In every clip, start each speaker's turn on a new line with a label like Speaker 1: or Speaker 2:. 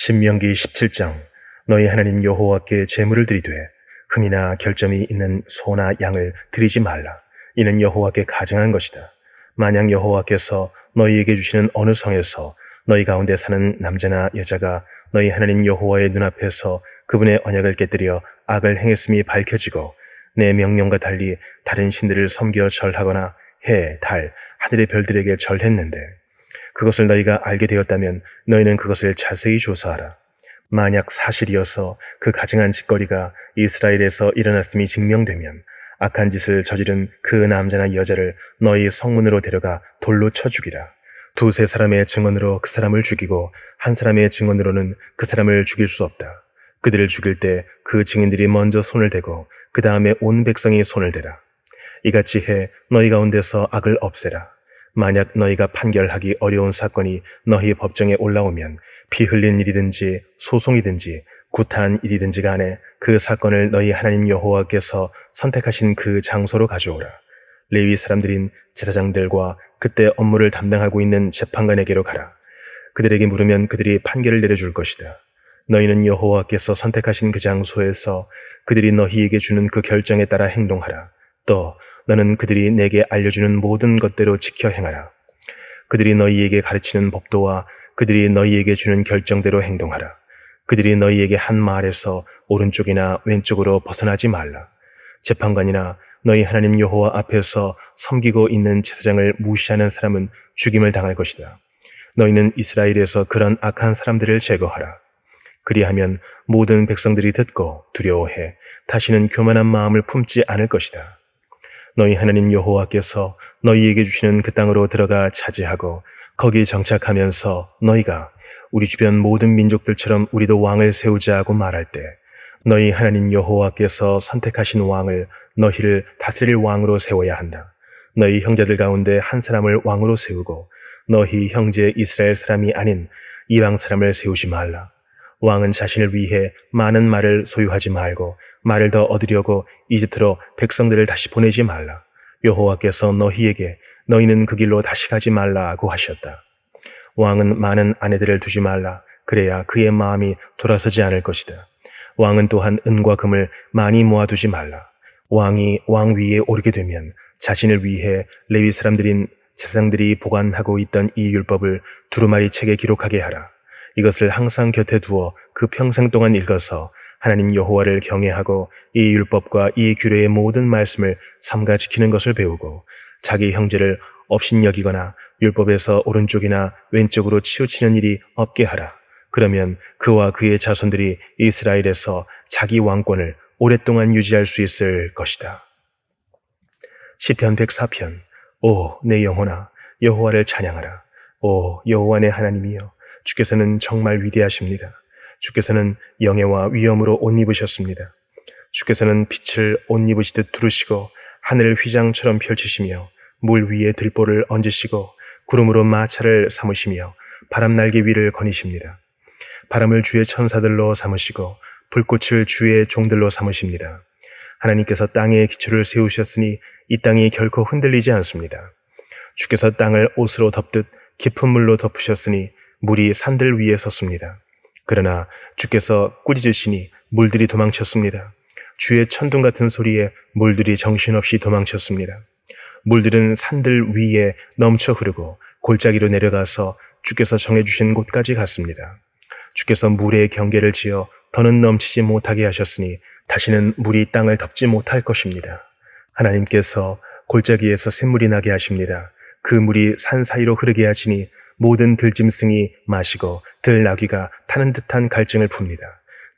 Speaker 1: 신명기 17장. 너희 하나님 여호와께 제물을 드리되 흠이나 결점이 있는 소나 양을 드리지 말라. 이는 여호와께 가증한 것이다. 만약 여호와께서 너희에게 주시는 어느 성에서 너희 가운데 사는 남자나 여자가 너희 하나님 여호와의 눈앞에서 그분의 언약을 깨뜨려 악을 행했음이 밝혀지고 내 명령과 달리 다른 신들을 섬겨 절하거나 해, 달, 하늘의 별들에게 절했는데 그것을 너희가 알게 되었다면 너희는 그것을 자세히 조사하라. 만약 사실이어서 그 가증한 짓거리가 이스라엘에서 일어났음이 증명되면 악한 짓을 저지른 그 남자나 여자를 너희 성문으로 데려가 돌로 쳐 죽이라. 두세 사람의 증언으로 그 사람을 죽이고 한 사람의 증언으로는 그 사람을 죽일 수 없다. 그들을 죽일 때 그 증인들이 먼저 손을 대고 그 다음에 온 백성이 손을 대라. 이같이 해 너희 가운데서 악을 없애라. 만약 너희가 판결하기 어려운 사건이 너희 법정에 올라오면 피 흘린 일이든지 소송이든지 구타한 일이든지 간에 그 사건을 너희 하나님 여호와께서 선택하신 그 장소로 가져오라. 레위 사람들인 제사장들과 그때 업무를 담당하고 있는 재판관에게로 가라. 그들에게 물으면 그들이 판결을 내려줄 것이다. 너희는 여호와께서 선택하신 그 장소에서 그들이 너희에게 주는 그 결정에 따라 행동하라. 또 너는 그들이 내게 알려주는 모든 것대로 지켜 행하라. 그들이 너희에게 가르치는 법도와 그들이 너희에게 주는 결정대로 행동하라. 그들이 너희에게 한 말에서 오른쪽이나 왼쪽으로 벗어나지 말라. 재판관이나 너희 하나님 여호와 앞에서 섬기고 있는 제사장을 무시하는 사람은 죽임을 당할 것이다. 너희는 이스라엘에서 그런 악한 사람들을 제거하라. 그리하면 모든 백성들이 듣고 두려워해 다시는 교만한 마음을 품지 않을 것이다. 너희 하나님 여호와께서 너희에게 주시는 그 땅으로 들어가 차지하고 거기 정착하면서 너희가 우리 주변 모든 민족들처럼 우리도 왕을 세우자 하고 말할 때 너희 하나님 여호와께서 선택하신 왕을 너희를 다스릴 왕으로 세워야 한다. 너희 형제들 가운데 한 사람을 왕으로 세우고 너희 형제 이스라엘 사람이 아닌 이방 사람을 세우지 말라. 왕은 자신을 위해 많은 말을 소유하지 말고 말을 더 얻으려고 이집트로 백성들을 다시 보내지 말라. 여호와께서 너희에게 너희는 그 길로 다시 가지 말라고 하셨다. 왕은 많은 아내들을 두지 말라. 그래야 그의 마음이 돌아서지 않을 것이다. 왕은 또한 은과 금을 많이 모아두지 말라. 왕이 왕 위에 오르게 되면 자신을 위해 레위 사람들인 제사장들이 보관하고 있던 이 율법을 두루마리 책에 기록하게 하라. 이것을 항상 곁에 두어 그 평생 동안 읽어서 하나님 여호와를 경외하고 이 율법과 이 규례의 모든 말씀을 삼가 지키는 것을 배우고 자기 형제를 업신여기거나 율법에서 오른쪽이나 왼쪽으로 치우치는 일이 없게 하라. 그러면 그와 그의 자손들이 이스라엘에서 자기 왕권을 오랫동안 유지할 수 있을 것이다. 시편 104편. 오, 내 영혼아, 여호와를 찬양하라. 오, 여호와 내 하나님이여, 주께서는 정말 위대하십니다. 주께서는 영예와 위엄으로 옷 입으셨습니다. 주께서는 빛을 옷 입으시듯 두르시고 하늘을 휘장처럼 펼치시며 물 위에 들보를 얹으시고 구름으로 마차를 삼으시며 바람 날개 위를 거니십니다. 바람을 주의 천사들로 삼으시고 불꽃을 주의 종들로 삼으십니다. 하나님께서 땅에 기초를 세우셨으니 이 땅이 결코 흔들리지 않습니다. 주께서 땅을 옷으로 덮듯 깊은 물로 덮으셨으니 물이 산들 위에 섰습니다. 그러나 주께서 꾸짖으시니 물들이 도망쳤습니다. 주의 천둥 같은 소리에 물들이 정신없이 도망쳤습니다. 물들은 산들 위에 넘쳐 흐르고 골짜기로 내려가서 주께서 정해주신 곳까지 갔습니다. 주께서 물의 경계를 지어 더는 넘치지 못하게 하셨으니 다시는 물이 땅을 덮지 못할 것입니다. 하나님께서 골짜기에서 샘물이 나게 하십니다. 그 물이 산 사이로 흐르게 하시니 모든 들짐승이 마시고 들나귀가 타는 듯한 갈증을 풉니다.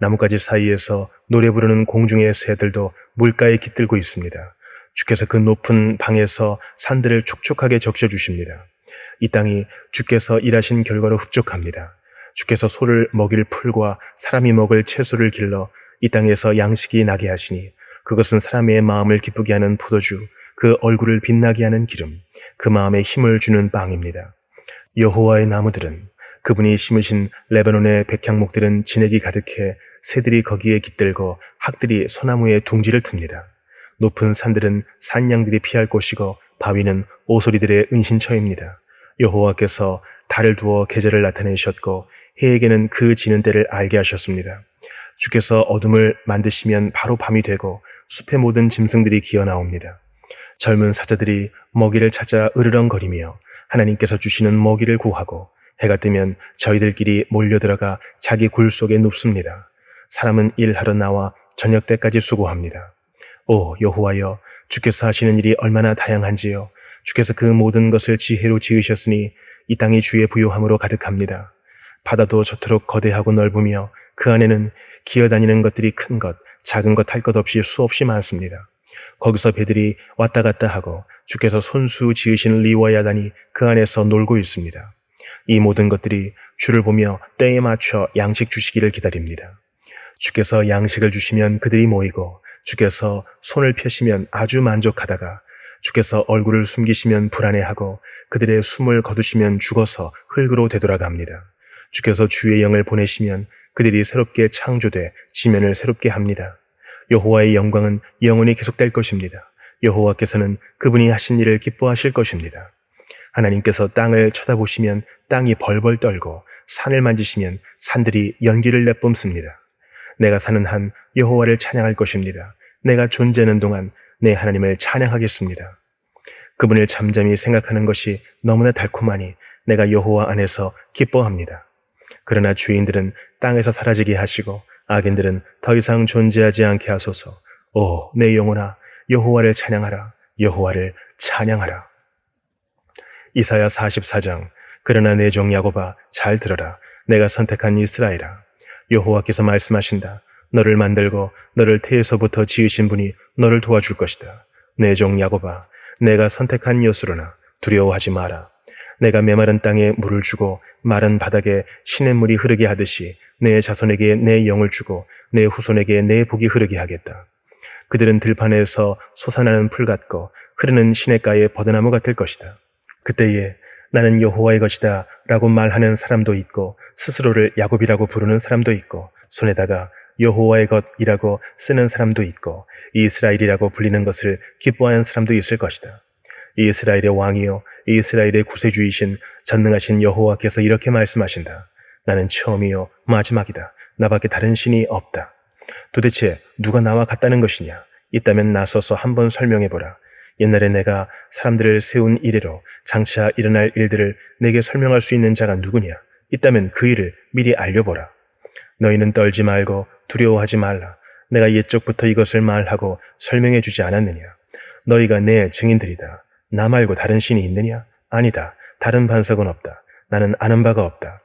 Speaker 1: 나뭇가지 사이에서 노래 부르는 공중의 새들도 물가에 깃들고 있습니다. 주께서 그 높은 방에서 산들을 촉촉하게 적셔주십니다. 이 땅이 주께서 일하신 결과로 흡족합니다. 주께서 소를 먹일 풀과 사람이 먹을 채소를 길러 이 땅에서 양식이 나게 하시니 그것은 사람의 마음을 기쁘게 하는 포도주, 그 얼굴을 빛나게 하는 기름, 그 마음에 힘을 주는 빵입니다. 여호와의 나무들은 그분이 심으신 레바논의 백향목들은 진액이 가득해 새들이 거기에 깃들고 학들이 소나무에 둥지를 틉니다. 높은 산들은 산양들이 피할 곳이고 바위는 오소리들의 은신처입니다. 여호와께서 달을 두어 계절을 나타내셨고 해에게는 그 지는 때를 알게 하셨습니다. 주께서 어둠을 만드시면 바로 밤이 되고 숲의 모든 짐승들이 기어나옵니다. 젊은 사자들이 먹이를 찾아 으르렁거리며 하나님께서 주시는 먹이를 구하고 해가 뜨면 저희들끼리 몰려들어가 자기 굴 속에 눕습니다. 사람은 일하러 나와 저녁 때까지 수고합니다. 오 여호와여, 주께서 하시는 일이 얼마나 다양한지요. 주께서 그 모든 것을 지혜로 지으셨으니 이 땅이 주의 부요함으로 가득합니다. 바다도 저토록 거대하고 넓으며 그 안에는 기어다니는 것들이 큰 것, 작은 것 할 것 없이 수없이 많습니다. 거기서 배들이 왔다 갔다 하고 주께서 손수 지으신 리워야단이 그 안에서 놀고 있습니다. 이 모든 것들이 주를 보며 때에 맞춰 양식 주시기를 기다립니다. 주께서 양식을 주시면 그들이 모이고 주께서 손을 펴시면 아주 만족하다가 주께서 얼굴을 숨기시면 불안해하고 그들의 숨을 거두시면 죽어서 흙으로 되돌아갑니다. 주께서 주의 영을 보내시면 그들이 새롭게 창조돼 지면을 새롭게 합니다. 여호와의 영광은 영원히 계속될 것입니다. 여호와께서는 그분이 하신 일을 기뻐하실 것입니다. 하나님께서 땅을 쳐다보시면 땅이 벌벌 떨고 산을 만지시면 산들이 연기를 내뿜습니다. 내가 사는 한 여호와를 찬양할 것입니다. 내가 존재하는 동안 내 하나님을 찬양하겠습니다. 그분을 잠잠히 생각하는 것이 너무나 달콤하니 내가 여호와 안에서 기뻐합니다. 그러나 죄인들은 땅에서 사라지게 하시고 악인들은 더 이상 존재하지 않게 하소서. 오, 내 영혼아, 여호와를 찬양하라. 여호와를 찬양하라. 이사야 44장. 그러나 내 종 야곱아, 잘 들어라. 내가 선택한 이스라엘아. 여호와께서 말씀하신다. 너를 만들고 너를 태에서부터 지으신 분이 너를 도와줄 것이다. 내 종 야곱아, 내가 선택한 여수로나 두려워하지 마라. 내가 메마른 땅에 물을 주고 마른 바닥에 시냇물이 흐르게 하듯이 내 자손에게 내 영을 주고 내 후손에게 내 복이 흐르게 하겠다. 그들은 들판에서 솟아나는 풀 같고 흐르는 시냇가의 버드나무 같을 것이다. 그때에 나는 여호와의 것이다 라고 말하는 사람도 있고 스스로를 야곱이라고 부르는 사람도 있고 손에다가 여호와의 것이라고 쓰는 사람도 있고 이스라엘이라고 불리는 것을 기뻐하는 사람도 있을 것이다. 이스라엘의 왕이요 이스라엘의 구세주이신 전능하신 여호와께서 이렇게 말씀하신다. 나는 처음이요 마지막이다. 나밖에 다른 신이 없다. 도대체 누가 나와 같다는 것이냐? 있다면 나서서 한번 설명해보라. 옛날에 내가 사람들을 세운 이래로 장차 일어날 일들을 내게 설명할 수 있는 자가 누구냐? 있다면 그 일을 미리 알려보라. 너희는 떨지 말고 두려워하지 말라. 내가 옛적부터 이것을 말하고 설명해 주지 않았느냐? 너희가 내 증인들이다. 나 말고 다른 신이 있느냐? 아니다. 다른 반석은 없다. 나는 아는 바가 없다.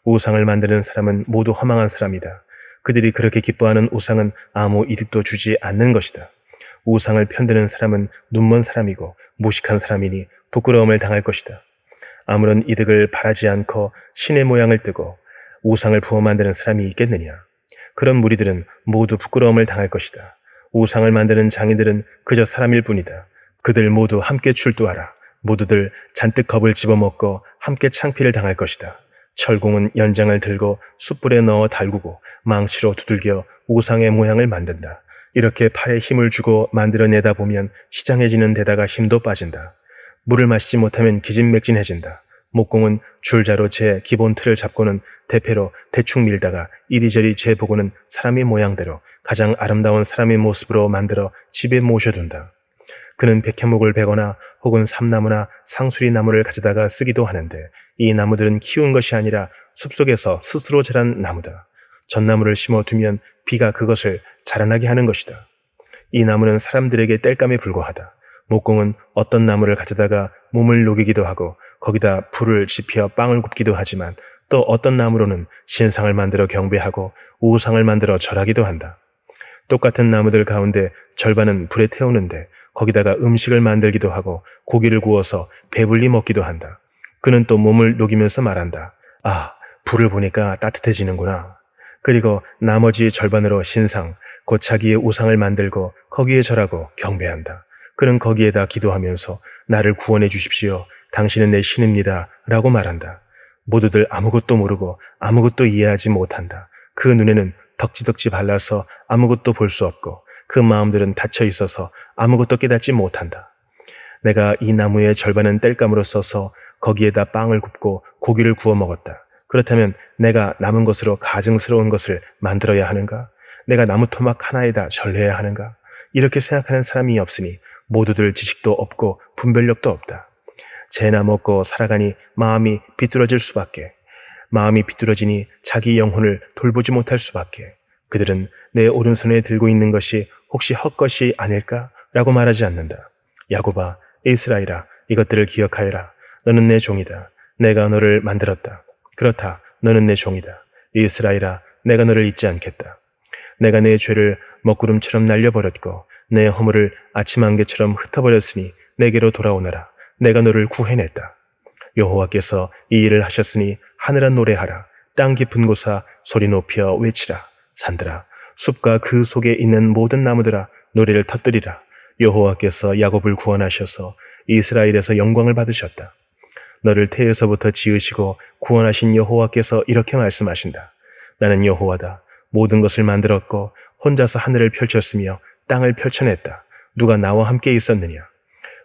Speaker 1: 우상을 만드는 사람은 모두 허망한 사람이다. 그들이 그렇게 기뻐하는 우상은 아무 이득도 주지 않는 것이다. 우상을 편드는 사람은 눈먼 사람이고 무식한 사람이니 부끄러움을 당할 것이다. 아무런 이득을 바라지 않고 신의 모양을 뜨고 우상을 부어 만드는 사람이 있겠느냐? 그런 무리들은 모두 부끄러움을 당할 것이다. 우상을 만드는 장인들은 그저 사람일 뿐이다. 그들 모두 함께 출두하라. 모두들 잔뜩 겁을 집어먹고 함께 창피를 당할 것이다. 철공은 연장을 들고 숯불에 넣어 달구고 망치로 두들겨 우상의 모양을 만든다. 이렇게 팔에 힘을 주고 만들어내다 보면 시장해지는 데다가 힘도 빠진다. 물을 마시지 못하면 기진맥진해진다. 목공은 줄자로 제 기본 틀을 잡고는 대패로 대충 밀다가 이리저리 재보고는 사람의 모양대로 가장 아름다운 사람의 모습으로 만들어 집에 모셔둔다. 그는 백향목을 베거나 혹은 삼나무나 상수리 나무를 가져다가 쓰기도 하는데 이 나무들은 키운 것이 아니라 숲속에서 스스로 자란 나무다. 전나무를 심어두면 비가 그것을 자라나게 하는 것이다. 이 나무는 사람들에게 땔감에 불과하다. 목공은 어떤 나무를 가져다가 몸을 녹이기도 하고 거기다 불을 지펴 빵을 굽기도 하지만 또 어떤 나무로는 신상을 만들어 경배하고 우상을 만들어 절하기도 한다. 똑같은 나무들 가운데 절반은 불에 태우는데 거기다가 음식을 만들기도 하고 고기를 구워서 배불리 먹기도 한다. 그는 또 몸을 녹이면서 말한다. 아, 불을 보니까 따뜻해지는구나. 그리고 나머지 절반으로 신상, 곧 자기의 우상을 만들고 거기에 절하고 경배한다. 그는 거기에다 기도하면서 나를 구원해 주십시오. 당신은 내 신입니다. 라고 말한다. 모두들 아무것도 모르고 아무것도 이해하지 못한다. 그 눈에는 덕지덕지 발라서 아무것도 볼 수 없고 그 마음들은 닫혀 있어서 아무것도 깨닫지 못한다. 내가 이 나무의 절반은 땔감으로 써서 거기에다 빵을 굽고 고기를 구워 먹었다. 그렇다면 내가 남은 것으로 가증스러운 것을 만들어야 하는가? 내가 나무 토막 하나에다 절해야 하는가? 이렇게 생각하는 사람이 없으니 모두들 지식도 없고 분별력도 없다. 재나 먹고 살아가니 마음이 비뚤어질 수밖에. 마음이 비뚤어지니 자기 영혼을 돌보지 못할 수밖에. 그들은 내 오른손에 들고 있는 것이 혹시 헛것이 아닐까? 라고 말하지 않는다. 야곱아, 이스라엘아, 이것들을 기억하여라. 너는 내 종이다. 내가 너를 만들었다. 그렇다. 너는 내 종이다. 이스라엘아, 내가 너를 잊지 않겠다. 내가 내 죄를 먹구름처럼 날려버렸고 내 허물을 아침 안개처럼 흩어버렸으니 내게로 돌아오너라. 내가 너를 구해냈다. 여호와께서 이 일을 하셨으니 하늘아 노래하라. 땅 깊은 곳아 소리 높여 외치라. 산들아, 숲과 그 속에 있는 모든 나무들아 노래를 터뜨리라. 여호와께서 야곱을 구원하셔서 이스라엘에서 영광을 받으셨다. 너를 태에서부터 지으시고 구원하신 여호와께서 이렇게 말씀하신다. 나는 여호와다. 모든 것을 만들었고 혼자서 하늘을 펼쳤으며 땅을 펼쳐냈다. 누가 나와 함께 있었느냐?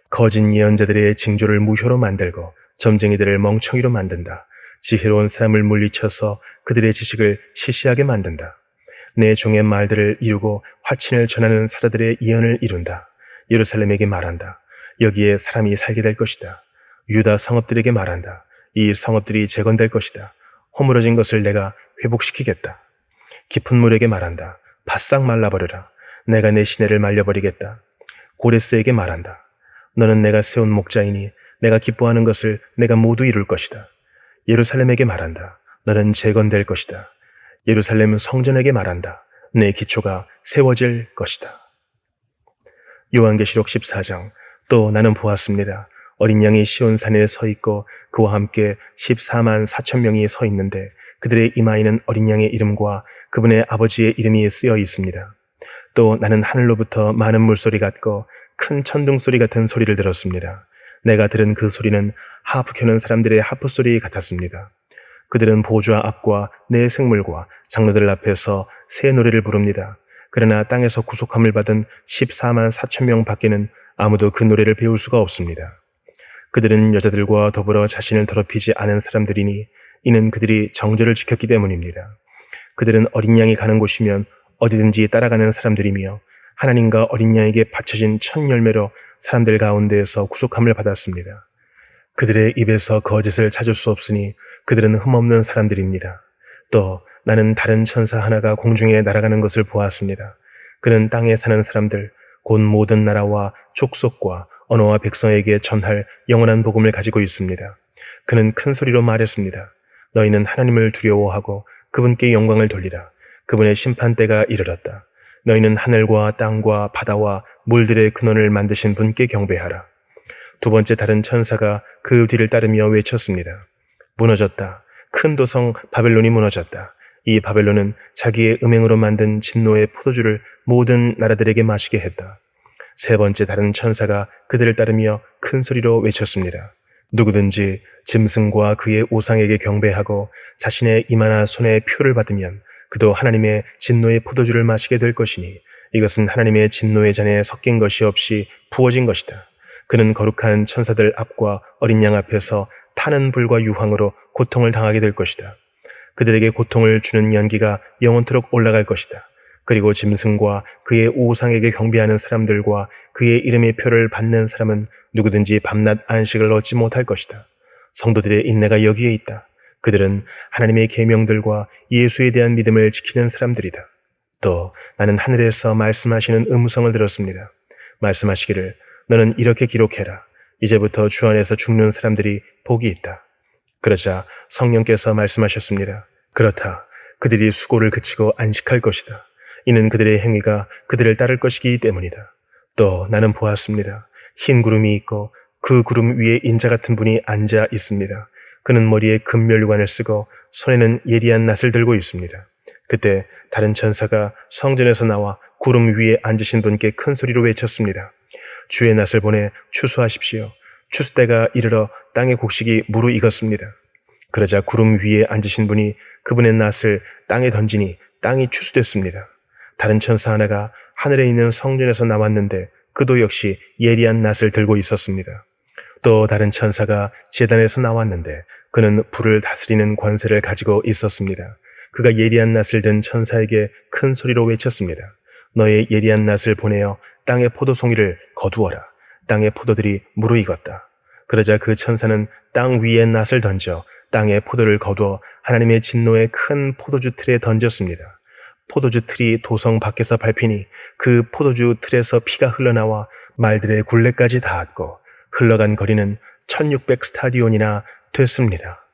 Speaker 1: 거짓 예언자들의 징조를 무효로 만들고 점쟁이들을 멍청이로 만든다. 지혜로운 사람을 물리쳐서 그들의 지식을 시시하게 만든다. 내 종의 말들을 이루고 화친을 전하는 사자들의 예언을 이룬다. 예루살렘에게 말한다. 여기에 사람이 살게 될 것이다. 유다 성읍들에게 말한다. 이 성읍들이 재건될 것이다. 허물어진 것을 내가 회복시키겠다. 깊은 물에게 말한다. 바싹 말라버려라. 내가 내 시내를 말려버리겠다. 고레스에게 말한다. 너는 내가 세운 목자이니 내가 기뻐하는 것을 내가 모두 이룰 것이다. 예루살렘에게 말한다. 너는 재건될 것이다. 예루살렘 성전에게 말한다. 내 기초가 세워질 것이다. 요한계시록 14장. 또 나는 보았습니다. 어린 양이 시온산에 서 있고 그와 함께 14만 4천 명이 서 있는데 그들의 이마에는 어린 양의 이름과 그분의 아버지의 이름이 쓰여 있습니다. 또 나는 하늘로부터 많은 물소리 같고 큰 천둥 소리 같은 소리를 들었습니다. 내가 들은 그 소리는 하프 켜는 사람들의 하프 소리 같았습니다. 그들은 보좌 앞과 내 생물과 장로들 앞에서 새 노래를 부릅니다. 그러나 땅에서 구속함을 받은 14만 4천 명 밖에는 아무도 그 노래를 배울 수가 없습니다. 그들은 여자들과 더불어 자신을 더럽히지 않은 사람들이니 이는 그들이 정죄를 지켰기 때문입니다. 그들은 어린 양이 가는 곳이면 어디든지 따라가는 사람들이며 하나님과 어린 양에게 바쳐진 첫 열매로 사람들 가운데에서 구속함을 받았습니다. 그들의 입에서 거짓을 찾을 수 없으니 그들은 흠없는 사람들입니다. 또 나는 다른 천사 하나가 공중에 날아가는 것을 보았습니다. 그는 땅에 사는 사람들, 곧 모든 나라와 족속과 언어와 백성에게 전할 영원한 복음을 가지고 있습니다. 그는 큰 소리로 말했습니다. 너희는 하나님을 두려워하고 그분께 영광을 돌리라. 그분의 심판때가 이르렀다. 너희는 하늘과 땅과 바다와 물들의 근원을 만드신 분께 경배하라. 두 번째 다른 천사가 그 뒤를 따르며 외쳤습니다. 무너졌다. 큰 도성 바벨론이 무너졌다. 이 바벨론은 자기의 음행으로 만든 진노의 포도주를 모든 나라들에게 마시게 했다. 세 번째 다른 천사가 그들을 따르며 큰 소리로 외쳤습니다. 누구든지 짐승과 그의 우상에게 경배하고 자신의 이마나 손에 표를 받으면 그도 하나님의 진노의 포도주를 마시게 될 것이니 이것은 하나님의 진노의 잔에 섞인 것이 없이 부어진 것이다. 그는 거룩한 천사들 앞과 어린 양 앞에서 타는 불과 유황으로 고통을 당하게 될 것이다. 그들에게 고통을 주는 연기가 영원토록 올라갈 것이다. 그리고 짐승과 그의 우상에게 경배하는 사람들과 그의 이름의 표를 받는 사람은 누구든지 밤낮 안식을 얻지 못할 것이다. 성도들의 인내가 여기에 있다. 그들은 하나님의 계명들과 예수에 대한 믿음을 지키는 사람들이다. 또 나는 하늘에서 말씀하시는 음성을 들었습니다. 말씀하시기를 너는 이렇게 기록해라. 이제부터 주 안에서 죽는 사람들이 복이 있다. 그러자 성령께서 말씀하셨습니다. 그렇다. 그들이 수고를 그치고 안식할 것이다. 이는 그들의 행위가 그들을 따를 것이기 때문이다. 또 나는 보았습니다. 흰 구름이 있고 그 구름 위에 인자 같은 분이 앉아 있습니다. 그는 머리에 금면류관을 쓰고 손에는 예리한 낫을 들고 있습니다. 그때 다른 천사가 성전에서 나와 구름 위에 앉으신 분께 큰 소리로 외쳤습니다. 주의 낫을 보내 추수하십시오. 추수때가 이르러 땅의 곡식이 무르익었습니다. 그러자 구름 위에 앉으신 분이 그분의 낫을 땅에 던지니 땅이 추수됐습니다. 다른 천사 하나가 하늘에 있는 성전에서 나왔는데 그도 역시 예리한 낫을 들고 있었습니다. 또 다른 천사가 제단에서 나왔는데 그는 불을 다스리는 권세를 가지고 있었습니다. 그가 예리한 낫을 든 천사에게 큰 소리로 외쳤습니다. 너의 예리한 낫을 보내어 땅의 포도송이를 거두어라. 땅의 포도들이 무르익었다. 그러자 그 천사는 땅 위에 낫을 던져 땅의 포도를 거두어 하나님의 진노의 큰 포도주 틀에 던졌습니다. 포도주 틀이 도성 밖에서 밟히니 그 포도주 틀에서 피가 흘러나와 말들의 굴레까지 닿았고 흘러간 거리는 1600 스타디온이나 됐습니다.